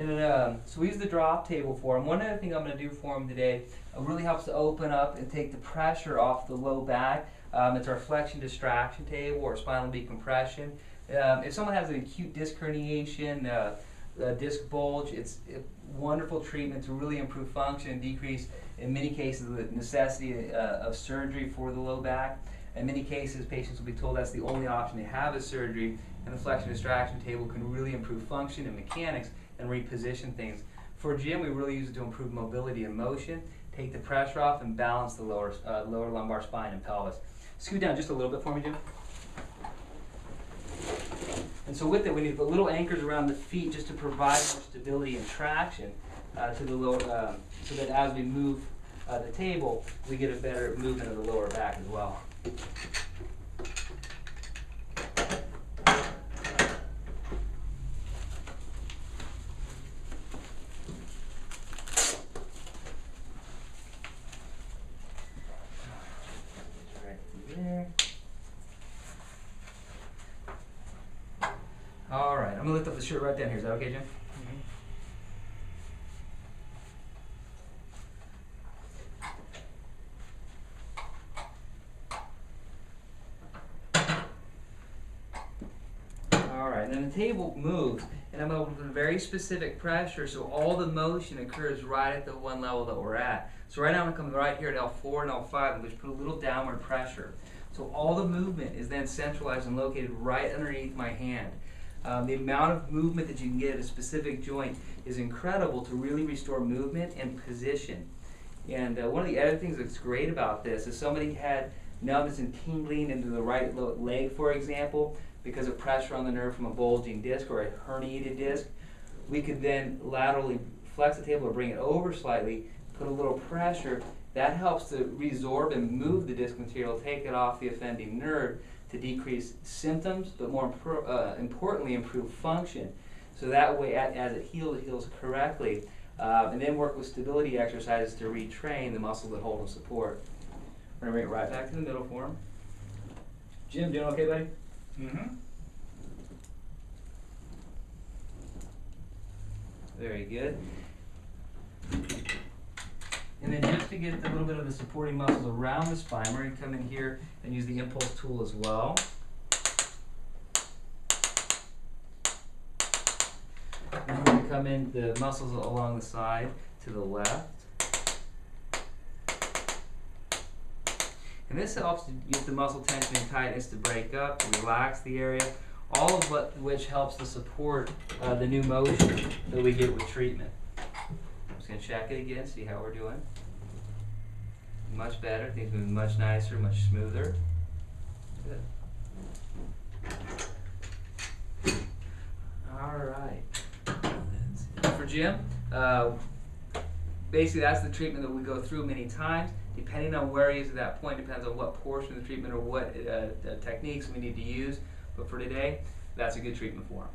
And so we use the drop table for him. One other thing I'm going to do for him today really helps to open up and take the pressure off the low back. It's our flexion distraction table or spinal decompression. If someone has an acute disc herniation, disc bulge, it's a wonderful treatment to really improve function and decrease, in many cases, the necessity of surgery for the low back. In many cases, patients will be told that's the only option they have is surgery, and the flexion distraction table can really improve function and mechanics and reposition things. For Jim, we really use it to improve mobility and motion, take the pressure off, and balance the lower lumbar spine and pelvis. Scoot down just a little bit for me, Jim. And so with it, we need to put little anchors around the feet just to provide more stability and traction to the lower, so that as we move the table, we get a better movement of the lower back as well. There. All right, I'm gonna lift up the shirt right down here. Is that okay, Jim? All right, and then the table moves, and I'm able to put very specific pressure, so all the motion occurs right at the one level that we're at. So right now I'm going to come right here at L4 and L5, and just put a little downward pressure. So all the movement is then centralized and located right underneath my hand. The amount of movement that you can get at a specific joint is incredible to really restore movement and position. And one of the other things that's great about this is somebody had numbness and tingling into the right leg, for example, because of pressure on the nerve from a bulging disc or a herniated disc. We could then laterally flex the table or bring it over slightly, put a little pressure. That helps to resorb and move the disc material, take it off the offending nerve to decrease symptoms, but more importantly, improve function. So that way, as it heals correctly. And then work with stability exercises to retrain the muscles that hold and support. We're going to bring it right back to the middle for him. Jim, doing okay, buddy? Mm-hmm. Very good. And then just to get a little bit of the supporting muscles around the spine, we're going to come in here and use the impulse tool as well. And we're going to come in the muscles along the side to the left. And this helps to get the muscle tension and tightness to break up, to relax the area, all of which helps to support the new motion that we get with treatment. I'm just going to check it again, see how we're doing. Much better, things moving much nicer, much smoother. Good. All right. For Jim, basically that's the treatment that we go through many times. Depending on where he is at that point, depends on what portion of the treatment or what techniques we need to use. But for today, that's a good treatment for him.